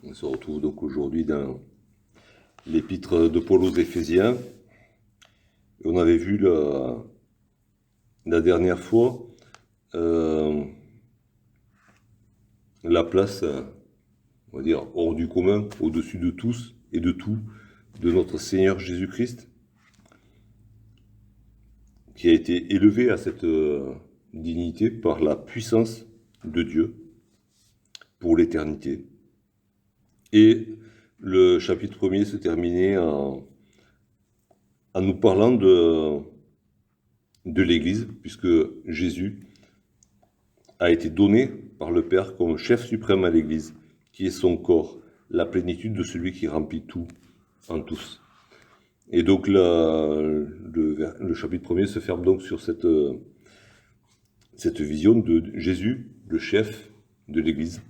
On se retrouve donc aujourd'hui dans l'épître de Paul aux Éphésiens. Et on avait vu la dernière fois la place, on va dire, hors du commun, au-dessus de tous et de tout, de notre Seigneur Jésus-Christ, qui a été élevé à cette dignité par la puissance de Dieu pour l'éternité. Et le chapitre 1er se terminait en nous parlant de l'Église, puisque Jésus a été donné par le Père comme chef suprême à l'Église, qui est son corps, la plénitude de celui qui remplit tout en tous. Et donc le chapitre 1er se ferme donc sur cette vision de Jésus, le chef de l'Église,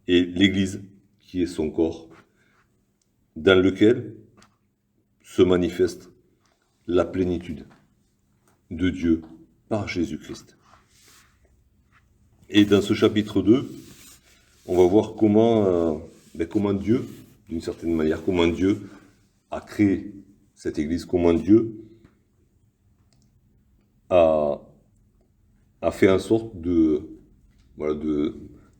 et l'Église qui est son corps, dans lequel se manifeste la plénitude de Dieu par Jésus-Christ. Et dans ce chapitre 2, on va voir comment Dieu, d'une certaine manière, comment Dieu a créé cette Église, comment Dieu a fait en sorte de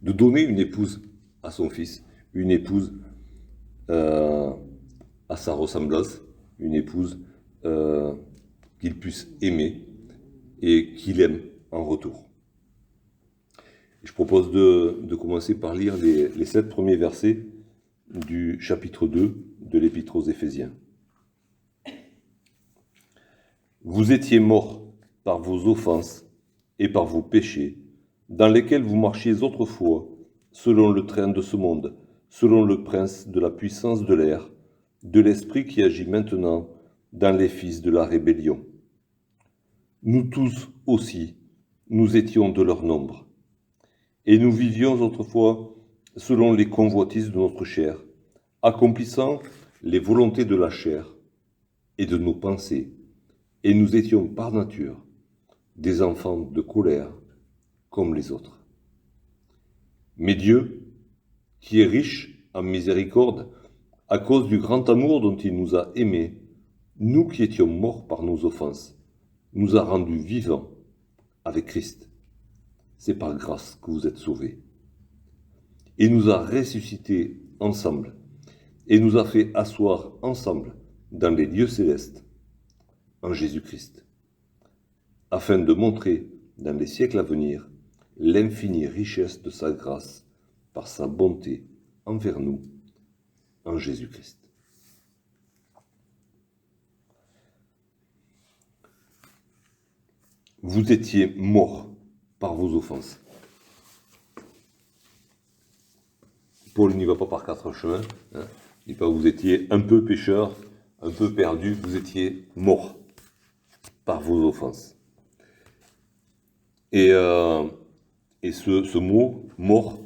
donner une épouse à son fils, une épouse à sa ressemblance, une épouse qu'il puisse aimer et qu'il aime en retour. Je propose de commencer par lire les 7 premiers versets du chapitre 2 de l'Épître aux Éphésiens. Vous étiez morts par vos offenses et par vos péchés, dans lesquels vous marchiez autrefois, selon le train de ce monde, selon le prince de la puissance de l'air, de l'esprit qui agit maintenant dans les fils de la rébellion. Nous tous aussi, nous étions de leur nombre. Et nous vivions autrefois selon les convoitises de notre chair, accomplissant les volontés de la chair et de nos pensées, et nous étions par nature des enfants de colère comme les autres. Mais Dieu, qui est riche en miséricorde, à cause du grand amour dont il nous a aimés, nous qui étions morts par nos offenses, nous a rendus vivants avec Christ. C'est par grâce que vous êtes sauvés. Il nous a ressuscités ensemble et nous a fait asseoir ensemble dans les lieux célestes en Jésus-Christ, afin de montrer dans les siècles à venir l'infinie richesse de sa grâce par sa bonté envers nous en Jésus-Christ. Vous étiez morts par vos offenses. Paul n'y va pas par 4 chemins. Il dit pas vous étiez un peu pécheur, un peu perdu, vous étiez morts par vos offenses. Et ce mot, mort,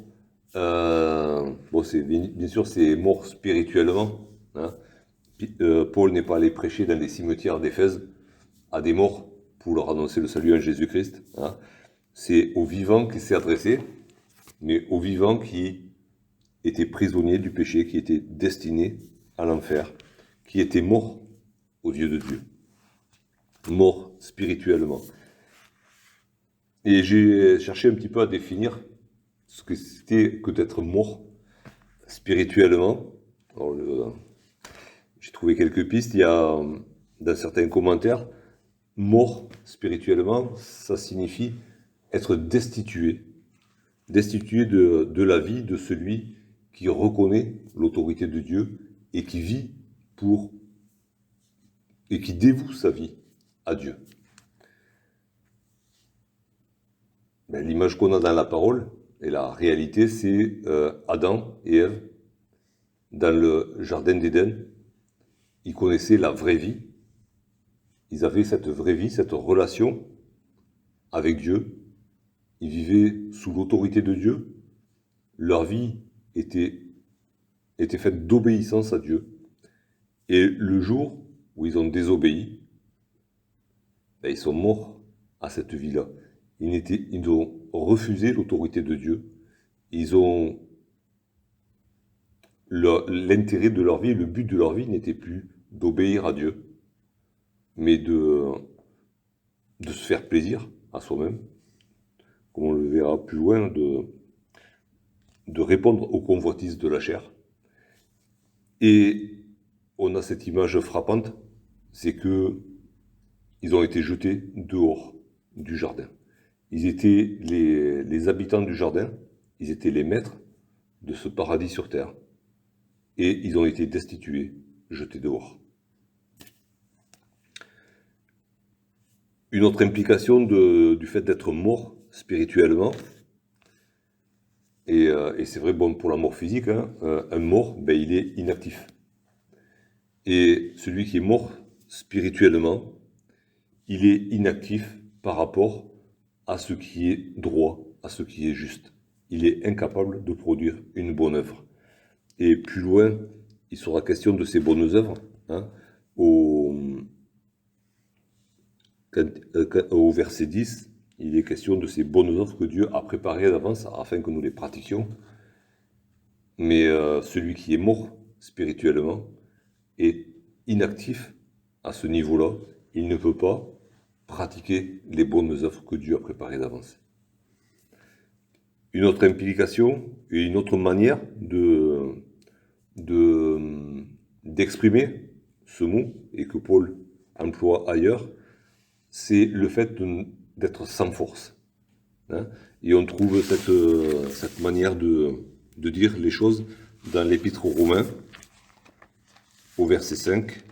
bien sûr c'est mort spirituellement. Paul n'est pas allé prêcher dans les cimetières d'Éphèse à des morts pour leur annoncer le salut en Jésus-Christ. C'est aux vivants qu'il s'est adressé, mais aux vivants qui étaient prisonniers du péché, qui étaient destinés à l'enfer, qui étaient morts aux yeux de Dieu, morts spirituellement. Et j'ai cherché un petit peu à définir ce que c'était que d'être mort spirituellement. Alors, j'ai trouvé quelques pistes. Il y a, dans certains commentaires, mort spirituellement, ça signifie être destitué de la vie de celui qui reconnaît l'autorité de Dieu et qui vit et qui dévoue sa vie à Dieu. L'image qu'on a dans la parole et la réalité, c'est Adam et Ève dans le jardin d'Éden. Ils connaissaient la vraie vie. Ils avaient cette vraie vie, cette relation avec Dieu. Ils vivaient sous l'autorité de Dieu. Leur vie était faite d'obéissance à Dieu. Et le jour où ils ont désobéi, ils sont morts à cette vie-là. Ils ont refusé l'autorité de Dieu. Ils ont l'intérêt de leur vie, le but de leur vie n'était plus d'obéir à Dieu, mais de se faire plaisir à soi-même, comme on le verra plus loin, de répondre aux convoitises de la chair. Et on a cette image frappante, c'est que ils ont été jetés dehors du jardin. Ils étaient les habitants du jardin, ils étaient les maîtres de ce paradis sur terre. Et ils ont été destitués, jetés dehors. Une autre implication du fait d'être mort spirituellement, et c'est vrai bon pour la mort physique, hein, un mort, ben, il est inactif. Et celui qui est mort spirituellement, il est inactif par rapport à ce qui est droit, à ce qui est juste. Il est incapable de produire une bonne œuvre. Et plus loin, il sera question de ces bonnes œuvres, hein, au verset 10, il est question de ces bonnes œuvres que Dieu a préparées d'avance afin que nous les pratiquions. Mais celui qui est mort spirituellement est inactif à ce niveau-là. Il ne peut pas pratiquer les bonnes œuvres que Dieu a préparées d'avance. Une autre implication et une autre manière d'exprimer ce mot, et que Paul emploie ailleurs, c'est le fait d'être sans force. Hein. Et on trouve cette manière de dire les choses dans l'Épître aux Romains, au verset 5.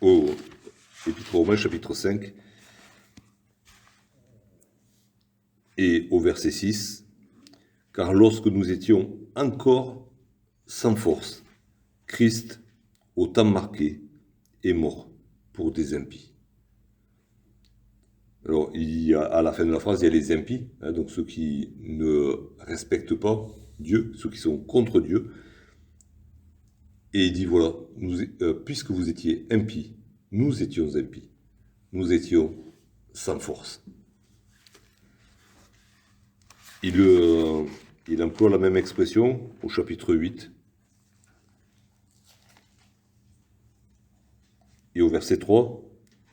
Au Épître aux Romains, chapitre 5, et au verset 6. Car lorsque nous étions encore sans force, Christ, au temps marqué, est mort pour des impies. Alors, à la fin de la phrase, il y a les impies, hein, donc ceux qui ne respectent pas Dieu, ceux qui sont contre Dieu. Et il dit, voilà, puisque vous étiez impies, nous étions impies, nous étions sans force. Il emploie la même expression au chapitre 8 et au verset 3,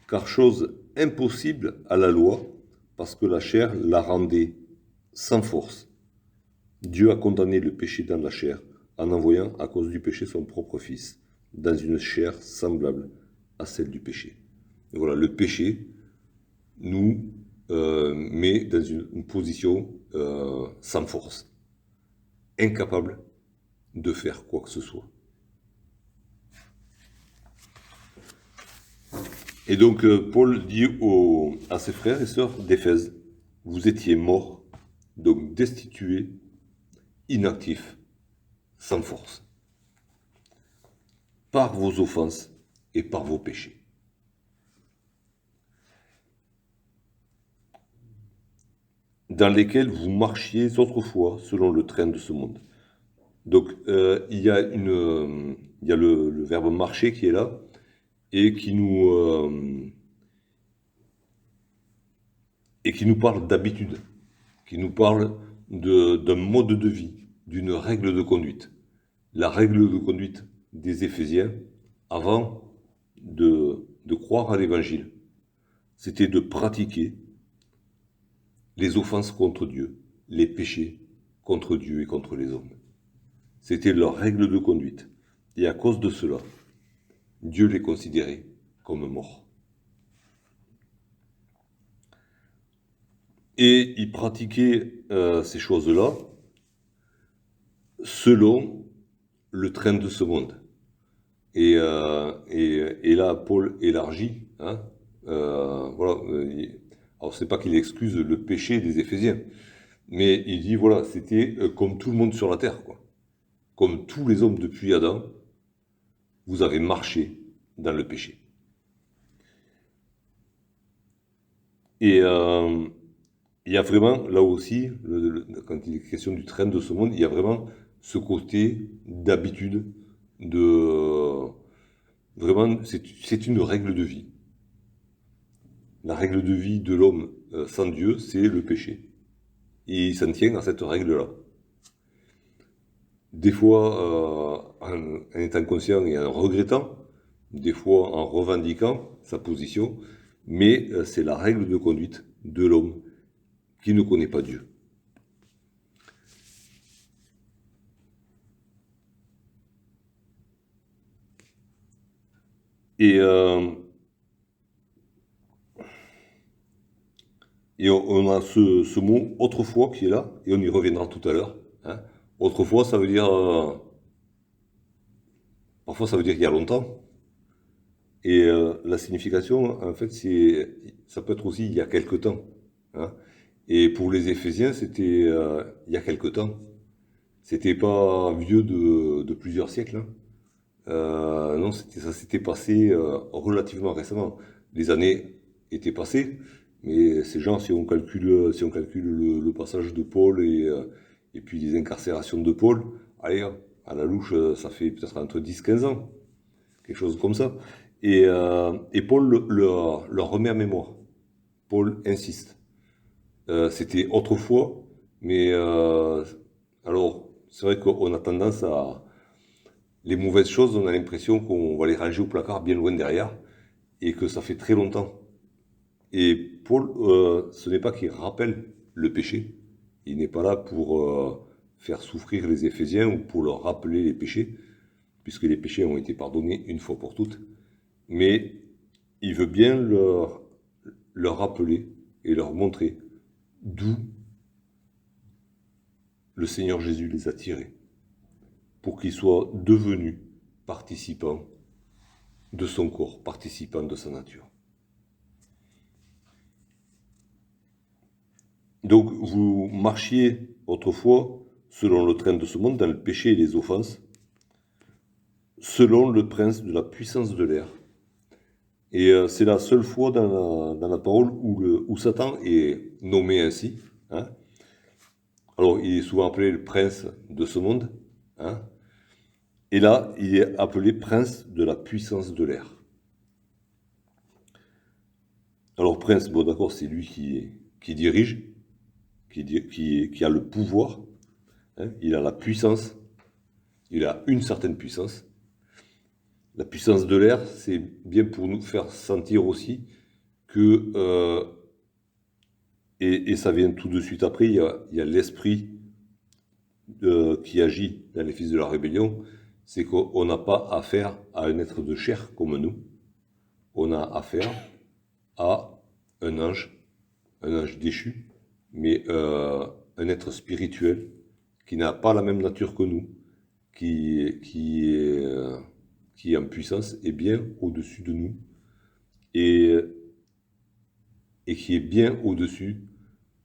car chose impossible à la loi, parce que la chair la rendait sans force. Dieu a condamné le péché dans la chair, en envoyant à cause du péché son propre Fils, dans une chair semblable à celle du péché. Et voilà, le péché nous met dans une position sans force, incapable de faire quoi que ce soit. Et donc Paul dit à ses frères et sœurs d'Éphèse, vous étiez morts, donc destitués, inactifs, sans force, par vos offenses et par vos péchés. Dans lesquels vous marchiez autrefois selon le train de ce monde. Donc il y a le verbe marcher qui est là et qui nous parle d'habitude, qui nous parle d'un mode de vie, d'une règle de conduite. La règle de conduite des Éphésiens avant de croire à l'Évangile, c'était de pratiquer les offenses contre Dieu, les péchés contre Dieu et contre les hommes. C'était leur règle de conduite. Et à cause de cela, Dieu les considérait comme morts. Et ils pratiquaient ces choses-là selon le train de ce monde. Et là, Paul élargit. Hein, voilà. Alors, c'est pas qu'il excuse le péché des Éphésiens, mais il dit, voilà, c'était comme tout le monde sur la terre, quoi. Comme tous les hommes depuis Adam, vous avez marché dans le péché. Et il y a vraiment, là aussi, quand il est question du train de ce monde, il y a vraiment ce côté d'habitude, vraiment, c'est une règle de vie. La règle de vie de l'homme sans Dieu, c'est le péché. et il s'en tient à cette règle-là. Des fois en étant conscient et en regrettant, des fois en revendiquant sa position, mais c'est la règle de conduite de l'homme qui ne connaît pas Dieu. Et on a ce mot autrefois qui est là, et on y reviendra tout à l'heure. Hein. Autrefois, ça veut dire parfois ça veut dire il y a longtemps. Et la signification, en fait, ça peut être aussi il y a quelque temps. Hein. Et pour les Éphésiens, c'était il y a quelque temps. C'était pas vieux de plusieurs siècles. Hein. Non, ça s'était passé relativement récemment. Les années étaient passées, mais ces gens, si on calcule le passage de Paul et puis les incarcérations de Paul, allez, à la louche, ça fait peut-être entre 10-15 ans, quelque chose comme ça. Et Paul leur remet à mémoire. Paul insiste. C'était autrefois, mais alors, c'est vrai qu'on a tendance à... Les mauvaises choses, on a l'impression qu'on va les ranger au placard bien loin derrière, et que ça fait très longtemps. Et Paul, ce n'est pas qu'il rappelle le péché, il n'est pas là pour faire souffrir les Éphésiens ou pour leur rappeler les péchés, puisque les péchés ont été pardonnés une fois pour toutes, mais il veut bien leur rappeler et leur montrer d'où le Seigneur Jésus les a tirés, pour qu'ils soient devenus participants de son corps, participants de sa nature. Donc vous marchiez autrefois selon le train de ce monde, dans le péché et les offenses, selon le prince de la puissance de l'air. Et c'est la seule fois dans la parole où Satan est nommé ainsi. Hein. Alors il est souvent appelé le prince de ce monde. Hein. Et là, il est appelé prince de la puissance de l'air. Alors prince, bon d'accord, c'est lui qui dirige, qui a le pouvoir, hein, il a la puissance, il a une certaine puissance. La puissance de l'air, c'est bien pour nous faire sentir aussi que, et ça vient tout de suite après, il y a l'esprit qui agit dans les fils de la rébellion, c'est qu'on n'a pas affaire à un être de chair comme nous, on a affaire à un ange déchu, mais un être spirituel qui n'a pas la même nature que nous, qui est en puissance et bien au-dessus de nous, et qui est bien au-dessus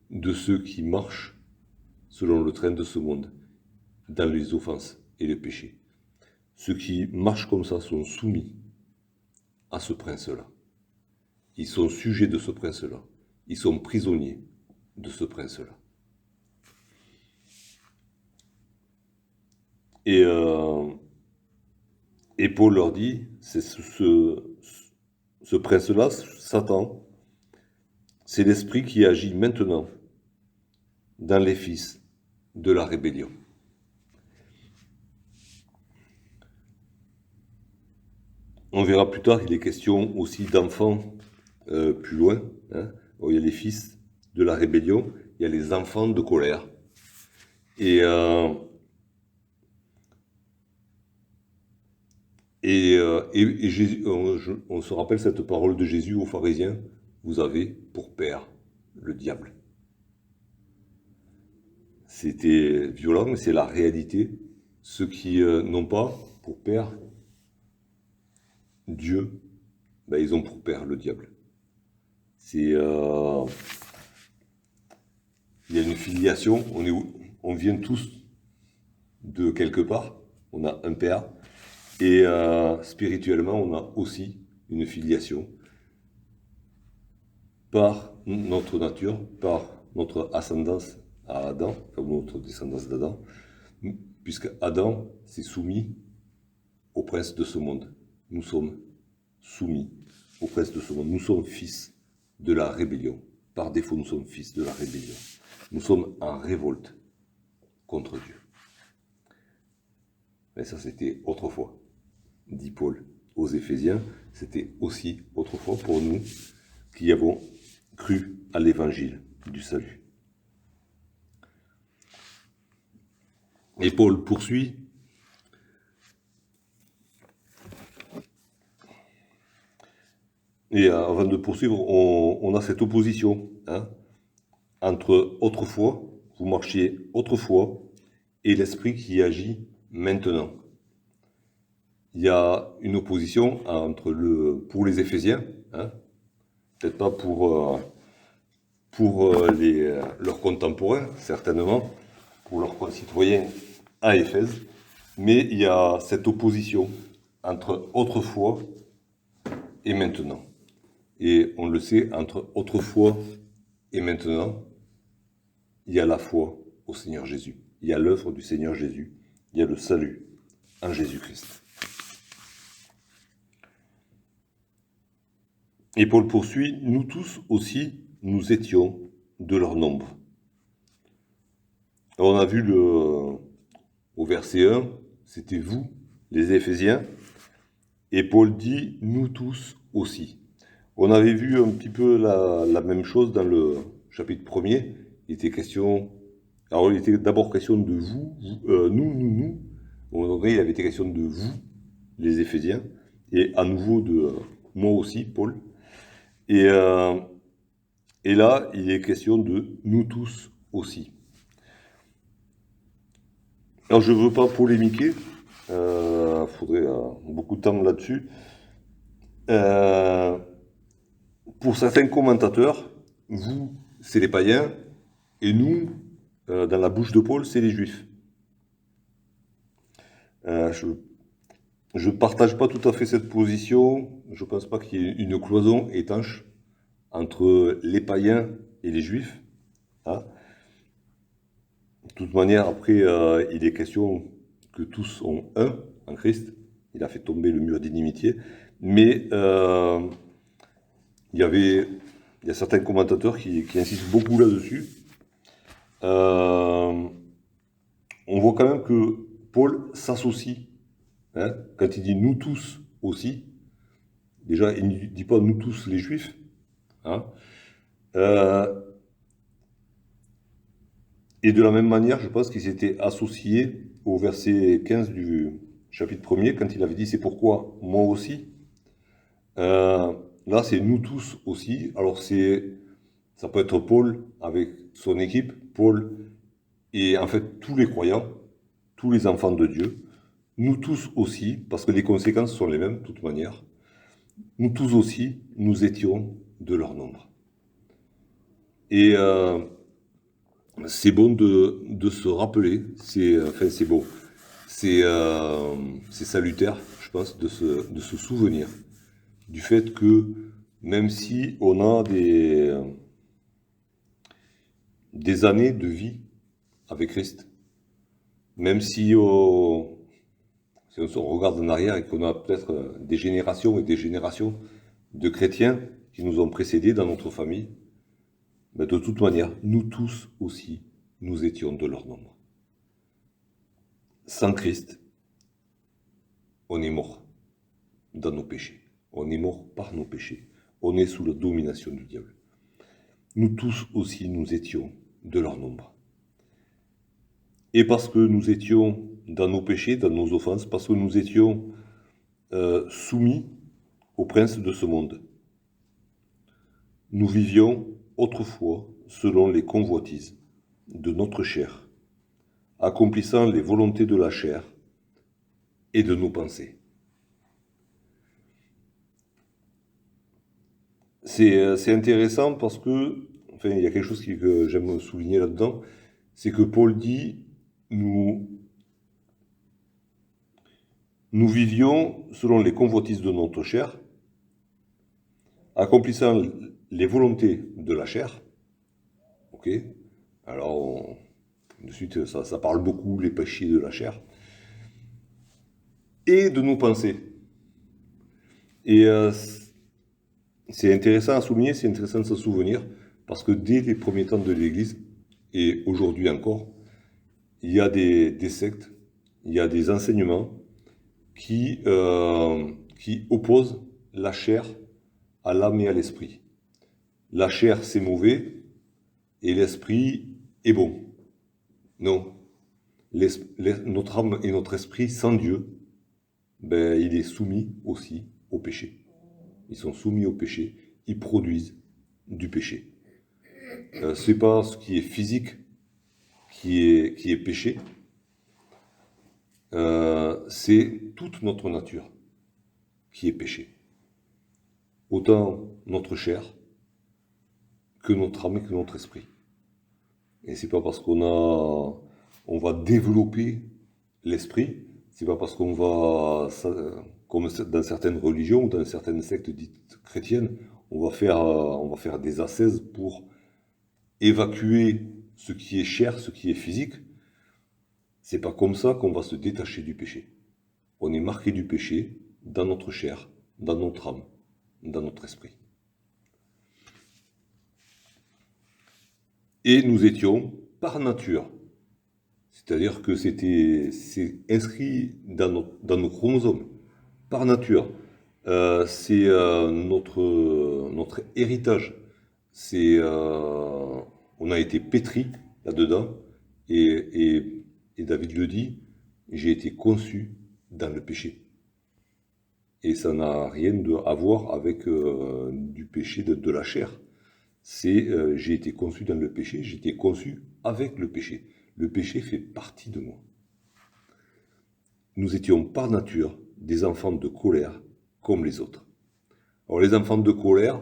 de ceux qui marchent selon le train de ce monde, dans les offenses et les péchés. Ceux qui marchent comme ça sont soumis à ce prince-là. Ils sont sujets de ce prince-là. Ils sont prisonniers de ce prince-là. Et Paul leur dit, c'est ce prince-là, Satan, c'est l'esprit qui agit maintenant dans les fils de la rébellion. On verra plus tard, il est question aussi d'enfants plus loin. Hein. Il y a les fils de la rébellion, il y a les enfants de colère. Et Jésus, on se rappelle cette parole de Jésus aux pharisiens, vous avez pour père le diable. C'était violent, mais c'est la réalité. Ceux qui n'ont pas pour père Dieu, ben, ils ont pour père le diable. Il y a une filiation, on vient tous de quelque part, on a un père, et spirituellement, on a aussi une filiation par notre nature, par notre ascendance à Adam, comme notre descendance d'Adam, puisque Adam s'est soumis au prince de ce monde. Nous sommes soumis au prince de ce monde. Nous sommes fils de la rébellion. Par défaut, nous sommes fils de la rébellion. Nous sommes en révolte contre Dieu. Mais ça, c'était autrefois, dit Paul aux Éphésiens. C'était aussi autrefois pour nous qui avons cru à l'évangile du salut. Et Paul poursuit. Et avant de poursuivre, on a cette opposition entre autrefois, vous marchiez autrefois, et l'esprit qui agit maintenant. Il y a une opposition pour les Éphésiens, peut-être pas pour leurs contemporains, certainement, pour leurs concitoyens à Éphèse, mais il y a cette opposition entre autrefois et maintenant. Et on le sait, entre autrefois et maintenant, il y a la foi au Seigneur Jésus. Il y a l'œuvre du Seigneur Jésus. Il y a le salut en Jésus-Christ. Et Paul poursuit, nous tous aussi, nous étions de leur nombre. Alors on a vu au verset 1, c'était vous, les Éphésiens, et Paul dit, nous tous aussi. On avait vu un petit peu la même chose dans le chapitre 1er. Il était d'abord question de vous, nous. Au moment donné, il avait été question de vous, les Éphésiens, et à nouveau de moi aussi, Paul. Et là, il est question de nous tous aussi. Alors, je ne veux pas polémiquer, faudrait beaucoup de temps là-dessus. Pour certains commentateurs, vous, c'est les païens, et nous, dans la bouche de Paul, c'est les juifs. Je ne partage pas tout à fait cette position. Je ne pense pas qu'il y ait une cloison étanche entre les païens et les juifs. De toute manière, après, il est question que tous sont un en Christ. Il a fait tomber le mur d'inimitié. Mais il y a certains commentateurs qui insistent beaucoup là-dessus. On voit quand même que Paul s'associe. Quand il dit nous tous aussi, déjà, il ne dit pas nous tous les juifs. Et de la même manière, je pense qu'il s'était associé au verset 15 du chapitre 1er, quand il avait dit c'est pourquoi moi aussi. Là, c'est nous tous aussi. Alors, ça peut être Paul avec son équipe, Paul et en fait tous les croyants, tous les enfants de Dieu. Nous tous aussi, parce que les conséquences sont les mêmes de toute manière. Nous tous aussi, nous étions de leur nombre. Et c'est bon de se rappeler, c'est bon, c'est salutaire, je pense, de se souvenir du fait que même si on a des années de vie avec Christ, même si on regarde en arrière et qu'on a peut-être des générations et des générations de chrétiens qui nous ont précédés dans notre famille, mais de toute manière, nous tous aussi, nous étions de leur nombre. Sans Christ, on est mort dans nos péchés. On est mort par nos péchés. On est sous la domination du diable. Nous tous aussi, nous étions de leur nombre. Et parce que nous étions dans nos péchés, dans nos offenses, parce que nous étions soumis au prince de ce monde, nous vivions autrefois selon les convoitises de notre chair, accomplissant les volontés de la chair et de nos pensées. C'est intéressant parce que, enfin, il y a quelque chose que j'aime souligner là-dedans, c'est que Paul dit, nous vivions selon les convoitises de notre chair, accomplissant les volontés de la chair. Ok. Alors, de suite, ça parle beaucoup, les péchés de la chair. Et de nos pensées. Et c'est intéressant à souligner, c'est intéressant de se souvenir, Parce que dès les premiers temps de l'Église, et aujourd'hui encore, il y a des sectes, il y a des enseignements qui opposent la chair à l'âme et à l'esprit. La chair, c'est mauvais, et l'esprit est bon. Non. Notre âme et notre esprit, sans Dieu, ben, il est soumis aussi au péché. Ils sont soumis au péché, ils produisent du péché. C'est pas ce qui est physique qui est péché, c'est toute notre nature qui est péché. Autant notre chair que notre âme et que notre esprit. Et c'est pas parce on va développer l'esprit, c'est pas parce qu'on va, comme dans certaines religions ou dans certaines sectes dites chrétiennes, on va faire des ascèses pour évacuer ce qui est chair, ce qui est physique. C'est pas comme ça qu'on va se détacher du péché. On est marqué du péché dans notre chair, dans notre âme, dans notre esprit. Et nous étions par nature. C'est-à-dire que c'est inscrit dans nos chromosomes, par nature. C'est notre héritage. On a été pétri là-dedans. Et David le dit, j'ai été conçu dans le péché. Et ça n'a rien à voir avec du péché de la chair. J'ai été conçu dans le péché, j'ai été conçu avec le péché. Le péché fait partie de moi. Nous étions par nature des enfants de colère comme les autres. Alors les enfants de colère,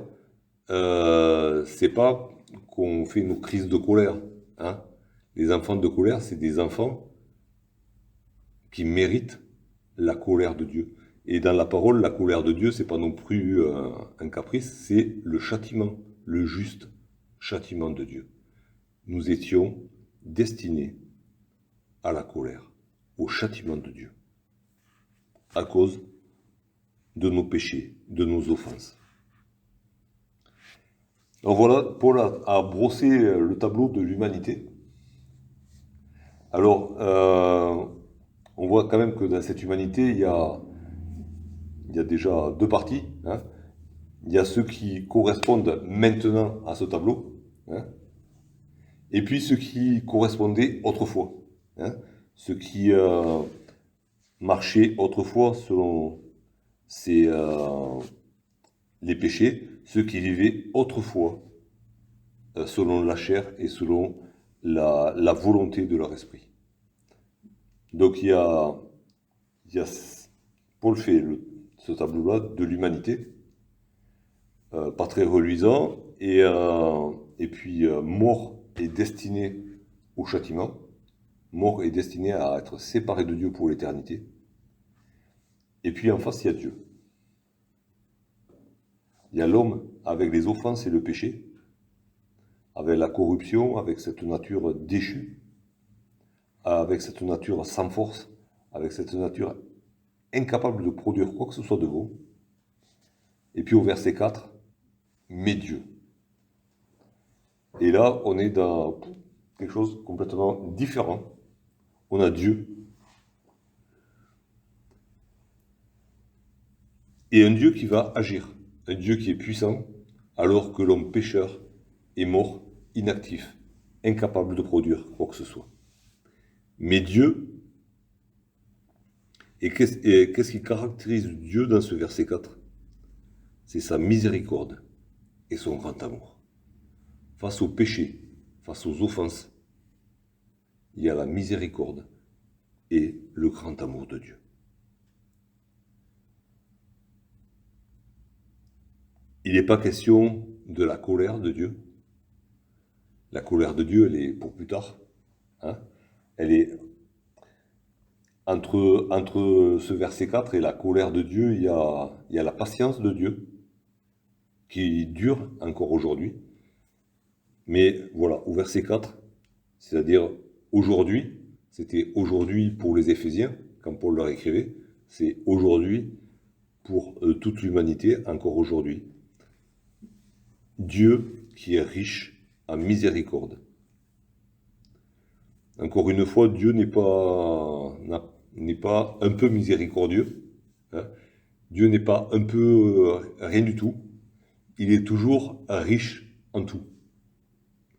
c'est pas qu'on fait nos crises de colère. Hein. Les enfants de colère, c'est des enfants qui méritent la colère de Dieu. Et dans la parole, la colère de Dieu, c'est pas non plus un caprice, c'est le châtiment, le juste châtiment de Dieu. Nous étions destinés à la colère, au châtiment de Dieu, à cause de nos péchés, de nos offenses. Alors voilà, Paul a brossé le tableau de l'humanité. Alors, on voit quand même que dans cette humanité, il y a déjà deux parties. Hein. Il y a ceux qui correspondent maintenant à ce tableau, hein, et puis ceux qui correspondaient autrefois. Hein, ceux qui marchaient autrefois selon les péchés, ceux qui vivaient autrefois selon la chair et selon la volonté de leur esprit. Donc il y a Paul fait ce tableau-là de l'humanité, pas très reluisant, et puis mort est destiné au châtiment, mort est destiné à être séparé de Dieu pour l'éternité, et puis en face il y a Dieu. Il y a l'homme avec les offenses et le péché, avec la corruption, avec cette nature déchue, avec cette nature sans force, avec cette nature incapable de produire quoi que ce soit de beau. Et puis au verset 4, mais Dieu. Et là, on est dans quelque chose de complètement différent. On a Dieu. Et un Dieu qui va agir. Un Dieu qui est puissant, alors que l'homme pécheur est mort, inactif, incapable de produire quoi que ce soit. Mais Dieu, et qu'est-ce qui caractérise Dieu dans ce verset 4 ? C'est sa miséricorde et son grand amour. Face au péché, face aux offenses, il y a la miséricorde et le grand amour de Dieu. Il n'est pas question de la colère de Dieu. La colère de Dieu, elle est pour plus tard. Hein, elle est entre ce verset 4 et la colère de Dieu, il y a la patience de Dieu qui dure encore aujourd'hui. Mais voilà, au verset 4, c'est-à-dire aujourd'hui, c'était aujourd'hui pour les Éphésiens, quand Paul leur écrivait, c'est aujourd'hui pour toute l'humanité, encore aujourd'hui. Dieu qui est riche en miséricorde. Encore une fois, Dieu n'est pas un peu miséricordieux. Hein. Dieu n'est pas un peu rien du tout. Il est toujours riche en tout.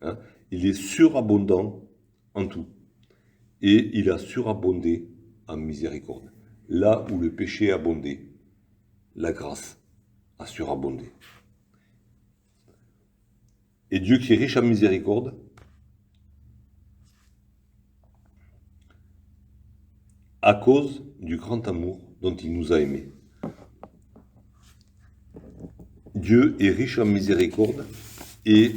Hein. Il est surabondant en tout. Et il a surabondé en miséricorde. Là où le péché a abondé, la grâce a surabondé. Et Dieu qui est riche en miséricorde, à cause du grand amour dont il nous a aimés. Dieu est riche en miséricorde et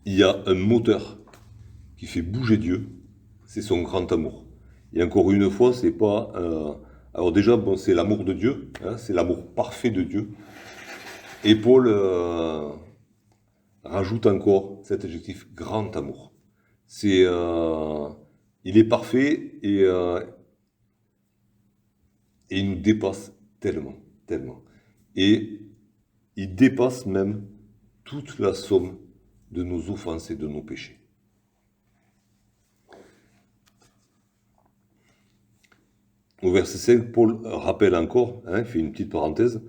il y a un moteur qui fait bouger Dieu, c'est son grand amour. Et encore une fois, c'est pas... alors déjà, bon, c'est l'amour de Dieu, hein, c'est l'amour parfait de Dieu. Et Paul rajoute encore cet adjectif grand amour. C'est, il est parfait et il nous dépasse tellement, tellement. Et il dépasse même toute la somme de nos offenses et de nos péchés. Au verset 5, Paul rappelle encore, hein, fait une petite parenthèse,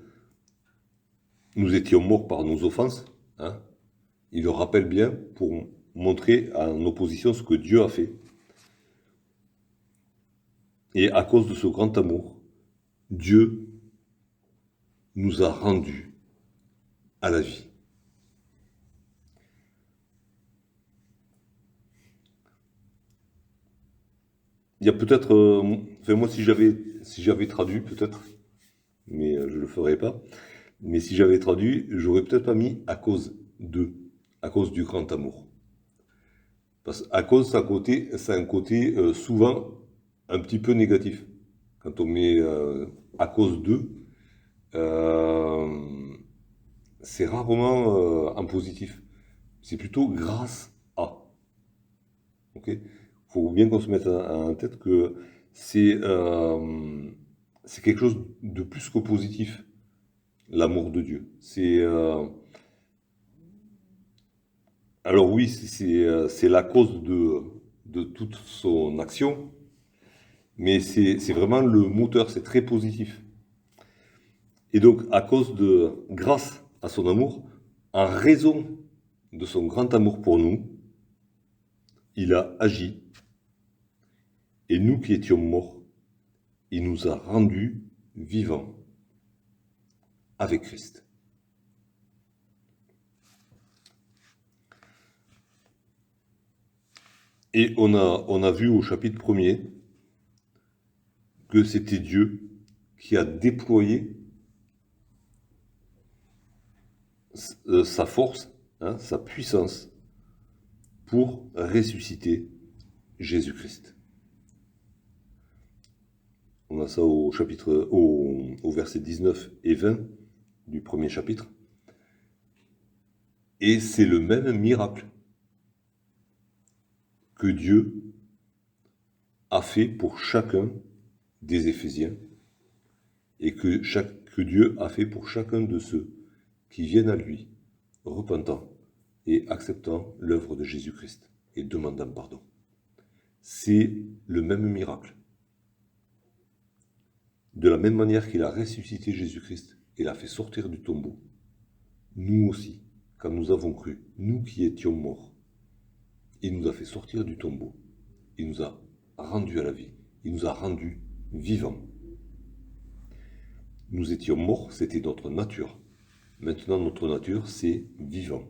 nous étions morts par nos offenses. Hein. Il le rappelle bien pour montrer en opposition ce que Dieu a fait. Et à cause de ce grand amour, Dieu nous a rendus à la vie. Il y a peut-être, enfin moi si j'avais traduit peut-être, mais je le ferai pas. Mais si j'avais traduit, j'aurais peut-être pas mis à cause du grand amour. Parce qu'à cause, ça a un côté souvent un petit peu négatif. Quand on met à cause de, euh, c'est rarement en positif. C'est plutôt grâce à. Ok. Faut bien qu'on se mette en tête que c'est quelque chose de plus que positif, l'amour de Dieu. Alors oui, c'est la cause de toute son action, mais c'est vraiment le moteur, c'est très positif. Et donc, grâce à son amour, en raison de son grand amour pour nous, il a agi. Et nous qui étions morts, il nous a rendus vivants avec Christ. Et on a vu au chapitre 1er que c'était Dieu qui a déployé sa force, hein, sa puissance pour ressusciter Jésus-Christ. On a ça au verset 19 et 20 du premier chapitre. Et c'est le même miracle que Dieu a fait pour chacun des Éphésiens et que Dieu a fait pour chacun de ceux qui viennent à lui, repentant et acceptant l'œuvre de Jésus-Christ et demandant pardon. C'est le même miracle. De la même manière qu'il a ressuscité Jésus-Christ et l'a fait sortir du tombeau, nous aussi, quand nous avons cru, nous qui étions morts, il nous a fait sortir du tombeau, il nous a rendus à la vie, il nous a rendus vivants. Nous étions morts, c'était notre nature. Maintenant, notre nature, c'est vivant.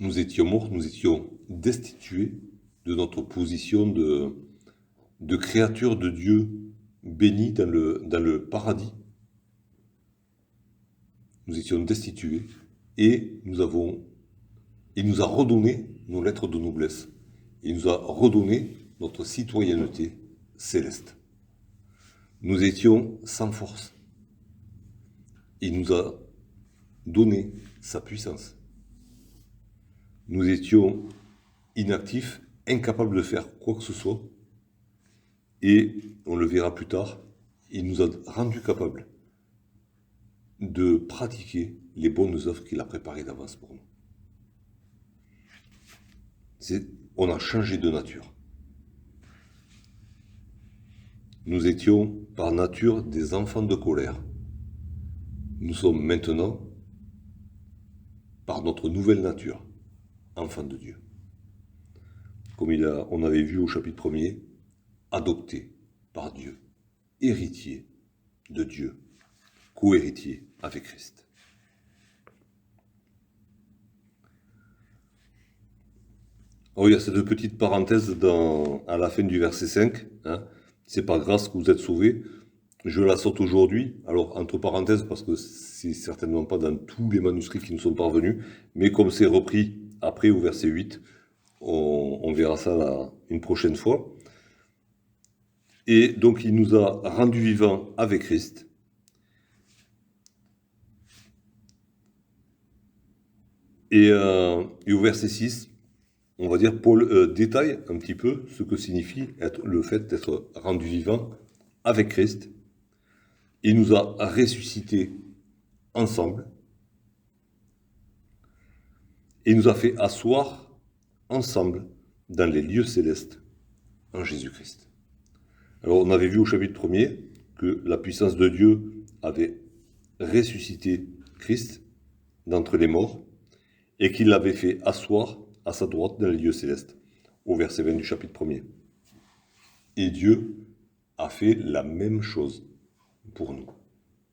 Nous étions morts, nous étions destitués de notre position de créature de Dieu béni dans le paradis. Nous étions destitués et il nous a redonné nos lettres de noblesse. Il nous a redonné notre citoyenneté céleste. Nous étions sans force. Il nous a donné sa puissance. Nous étions inactifs, incapables de faire quoi que ce soit. Et, on le verra plus tard, il nous a rendus capables de pratiquer les bonnes œuvres qu'il a préparées d'avance pour nous. On a changé de nature. Nous étions par nature des enfants de colère. Nous sommes maintenant, par notre nouvelle nature, enfants de Dieu. Comme on avait vu au chapitre 1er, adoptés par Dieu, héritiers de Dieu, co-héritiers avec Christ. Alors, il y a cette petite parenthèse à la fin du verset 5. C'est par grâce que vous êtes sauvés. Je la saute aujourd'hui. Alors, entre parenthèses, parce que c'est certainement pas dans tous les manuscrits qui nous sont parvenus, mais comme c'est repris après au verset 8, on verra ça là, une prochaine fois. Et donc, il nous a rendus vivants avec Christ. Et au verset 6, on va dire, Paul détaille un petit peu ce que signifie le fait d'être rendu vivant avec Christ. Il nous a ressuscités ensemble. Et il nous a fait asseoir ensemble dans les lieux célestes en Jésus-Christ. Alors, on avait vu au chapitre 1er que la puissance de Dieu avait ressuscité Christ d'entre les morts et qu'il l'avait fait asseoir à sa droite dans les lieux célestes, au verset 20 du chapitre 1er. Et Dieu a fait la même chose pour nous.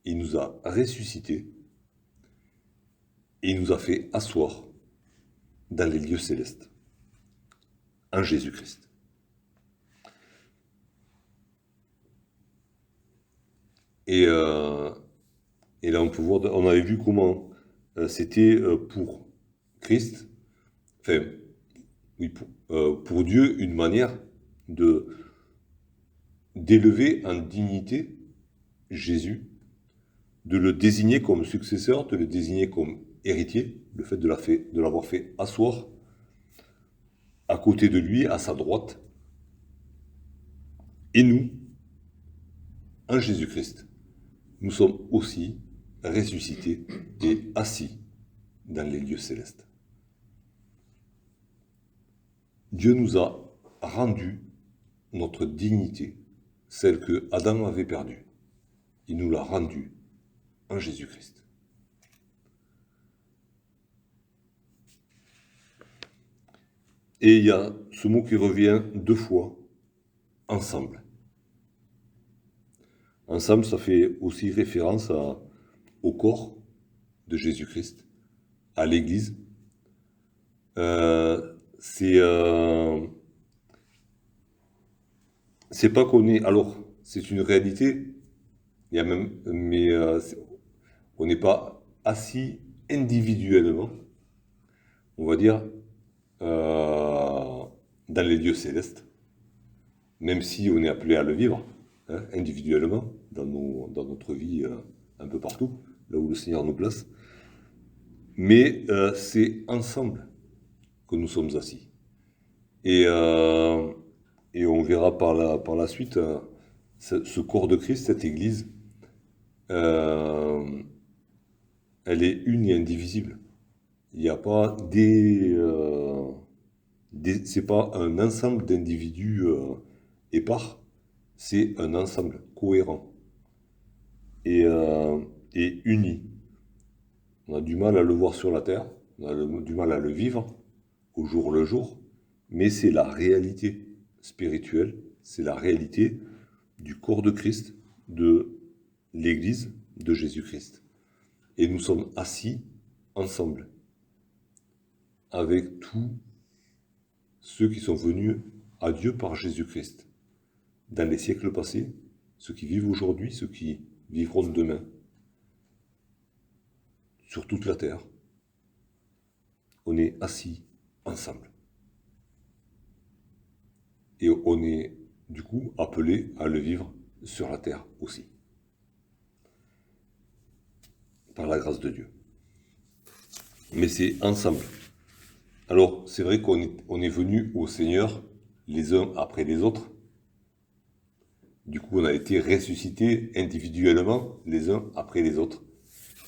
Il nous a ressuscités et il nous a fait asseoir dans les lieux célestes, en Jésus-Christ. Et là, on peut voir, on avait vu comment c'était pour Christ, enfin, oui, pour Dieu, une manière d'élever en dignité Jésus, de le désigner comme successeur, de le désigner comme héritier, le fait de l'avoir fait asseoir à côté de lui, à sa droite. Et nous, en Jésus-Christ, nous sommes aussi ressuscités et assis dans les lieux célestes. Dieu nous a rendu notre dignité, celle que Adam avait perdue. Il nous l'a rendue en Jésus-Christ. Et il y a ce mot qui revient 2 fois, ensemble. Ensemble, ça fait aussi référence au corps de Jésus-Christ, à l'Église. C'est pas qu'on est... Alors, c'est une réalité, il y a même, mais on n'est pas assis individuellement, on va dire, dans les lieux célestes, même si on est appelé à le vivre individuellement dans notre vie un peu partout, là où le Seigneur nous place. Mais c'est ensemble que nous sommes assis. Et on verra par la suite ce corps de Christ, cette Église, elle est une et indivisible. Il n'y a pas c'est pas un ensemble d'individus épars, c'est un ensemble cohérent et uni. On a du mal à le voir sur la terre, on a du mal à le vivre au jour le jour, mais c'est la réalité spirituelle, c'est la réalité du corps de Christ, de l'Église de Jésus-Christ. Et nous sommes assis ensemble avec tous ceux qui sont venus à Dieu par Jésus-Christ, dans les siècles passés, ceux qui vivent aujourd'hui, ceux qui vivront demain, sur toute la terre. On est assis ensemble. Et on est, du coup, appelé à le vivre sur la terre aussi. Par la grâce de Dieu. Mais c'est ensemble. Alors, c'est vrai qu'on est venu au Seigneur les uns après les autres. Du coup, on a été ressuscités individuellement les uns après les autres.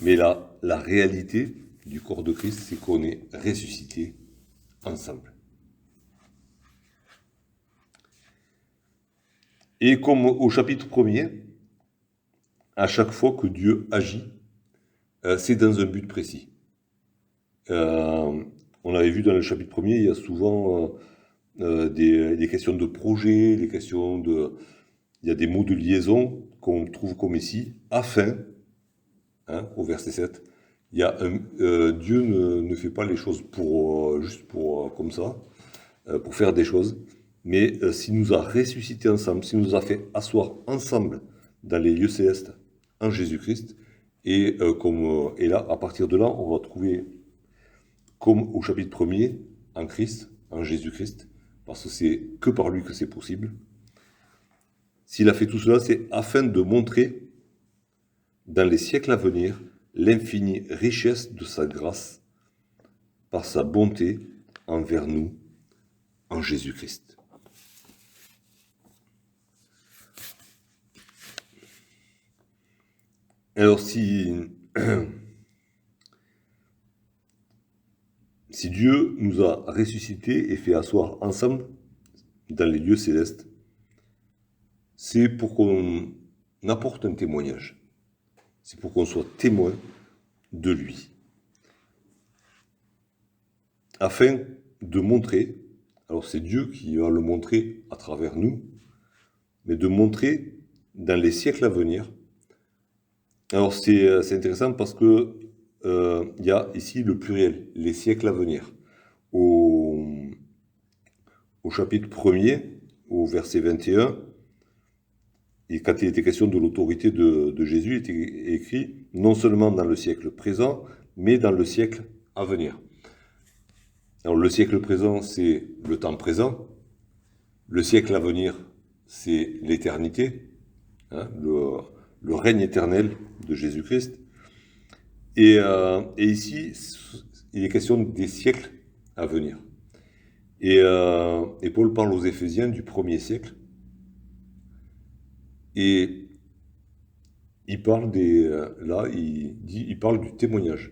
Mais la réalité du corps de Christ, c'est qu'on est ressuscité ensemble. Et comme au chapitre 1er, à chaque fois que Dieu agit, c'est dans un but précis. On avait vu dans le chapitre 1er, il y a souvent des questions de projet, il y a des mots de liaison qu'on trouve comme ici, afin, au verset 7, Dieu ne fait pas les choses juste pour comme ça, pour faire des choses, mais s'il nous a ressuscités ensemble, s'il nous a fait asseoir ensemble dans les lieux célestes en Jésus-Christ, et là, à partir de là, on va trouver, comme au chapitre 1er, en Christ, en Jésus-Christ, parce que c'est que par lui que c'est possible. S'il a fait tout cela, c'est afin de montrer, dans les siècles à venir, l'infinie richesse de sa grâce, par sa bonté envers nous, en Jésus-Christ. Alors si Dieu nous a ressuscités et fait asseoir ensemble dans les lieux célestes, c'est pour qu'on apporte un témoignage. C'est pour qu'on soit témoin de lui. Afin de montrer, alors c'est Dieu qui va le montrer à travers nous, mais de montrer dans les siècles à venir. Alors c'est intéressant parce que il y a ici le pluriel, les siècles à venir. Au chapitre 1er, au verset 21, et quand il était question de l'autorité de Jésus, il était écrit non seulement dans le siècle présent, mais dans le siècle à venir. Alors le siècle présent, c'est le temps présent. Le siècle à venir, c'est l'éternité, le règne éternel de Jésus-Christ. Et ici, il est question des siècles à venir. Et Paul parle aux Éphésiens du 1er siècle. Et il parle il parle du témoignage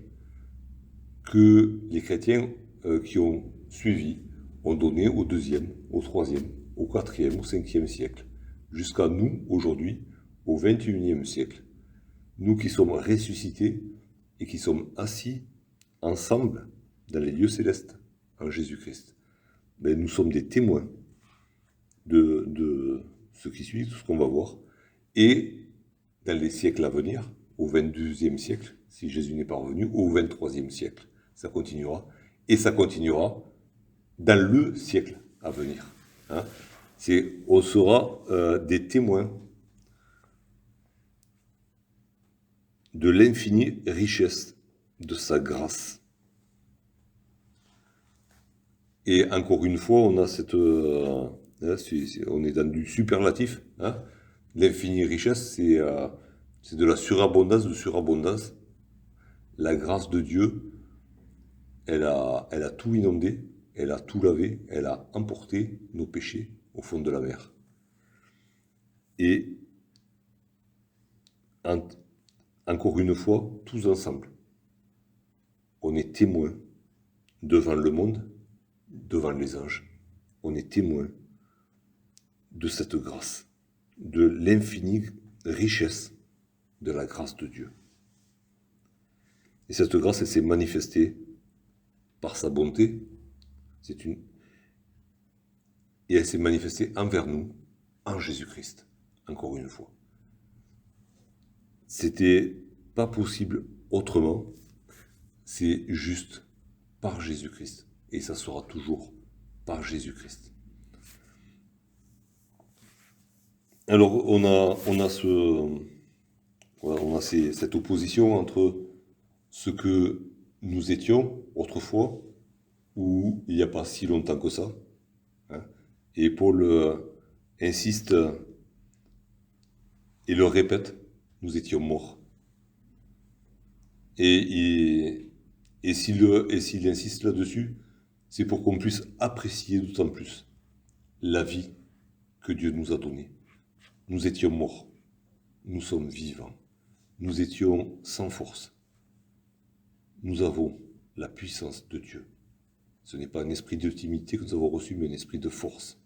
que les chrétiens qui ont suivi ont donné au 2e, au 3e, au 4e, au 5e siècle, jusqu'à nous, aujourd'hui, au 21e siècle. Nous qui sommes ressuscités et qui sommes assis ensemble dans les lieux célestes en Jésus-Christ. Ben, nous sommes des témoins de ce qui suit, tout ce qu'on va voir. Et dans les siècles à venir, au 22e siècle, si Jésus n'est pas revenu, au 23e siècle, ça continuera. Et ça continuera dans le siècle à venir. On sera des témoins de l'infinie richesse de sa grâce. Et encore une fois, on a on est dans du superlatif. L'infinie richesse, c'est de la surabondance de surabondance. La grâce de Dieu, elle a tout inondé, elle a tout lavé, elle a emporté nos péchés au fond de la mer. Et encore une fois, tous ensemble, on est témoins devant le monde, devant les anges. On est témoins de cette grâce, de l'infinie richesse de la grâce de Dieu. Et cette grâce, elle s'est manifestée par sa bonté, et elle s'est manifestée envers nous, en Jésus-Christ, encore une fois. C'était pas possible autrement, c'est juste par Jésus-Christ, et ça sera toujours par Jésus-Christ. Alors on a cette opposition entre ce que nous étions autrefois, ou il n'y a pas si longtemps que ça. Et Paul insiste et le répète, nous étions morts. Et s'il insiste là-dessus, c'est pour qu'on puisse apprécier d'autant plus la vie que Dieu nous a donnée. Nous étions morts, nous sommes vivants, nous étions sans force, nous avons la puissance de Dieu. Ce n'est pas un esprit de timidité que nous avons reçu, mais un esprit de force,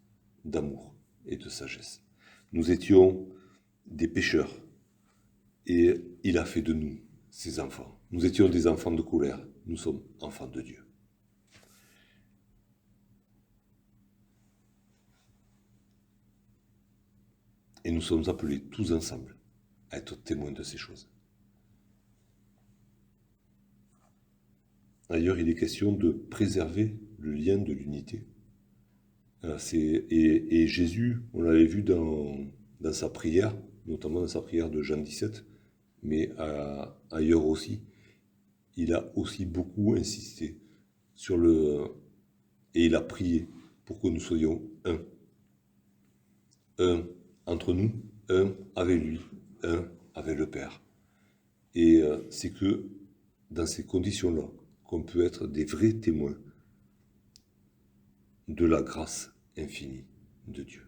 d'amour et de sagesse. Nous étions des pécheurs et il a fait de nous ses enfants. Nous étions des enfants de colère, nous sommes enfants de Dieu. Et nous sommes appelés tous ensemble à être témoins de ces choses. D'ailleurs, il est question de préserver le lien de l'unité. Et Jésus, on l'avait vu dans sa prière, notamment dans sa prière de Jean 17, mais ailleurs aussi, il a aussi beaucoup insisté sur et il a prié pour que nous soyons un. Un entre nous, un avec lui, un avec le Père. Et c'est que dans ces conditions-là qu'on peut être des vrais témoins de la grâce infinie de Dieu.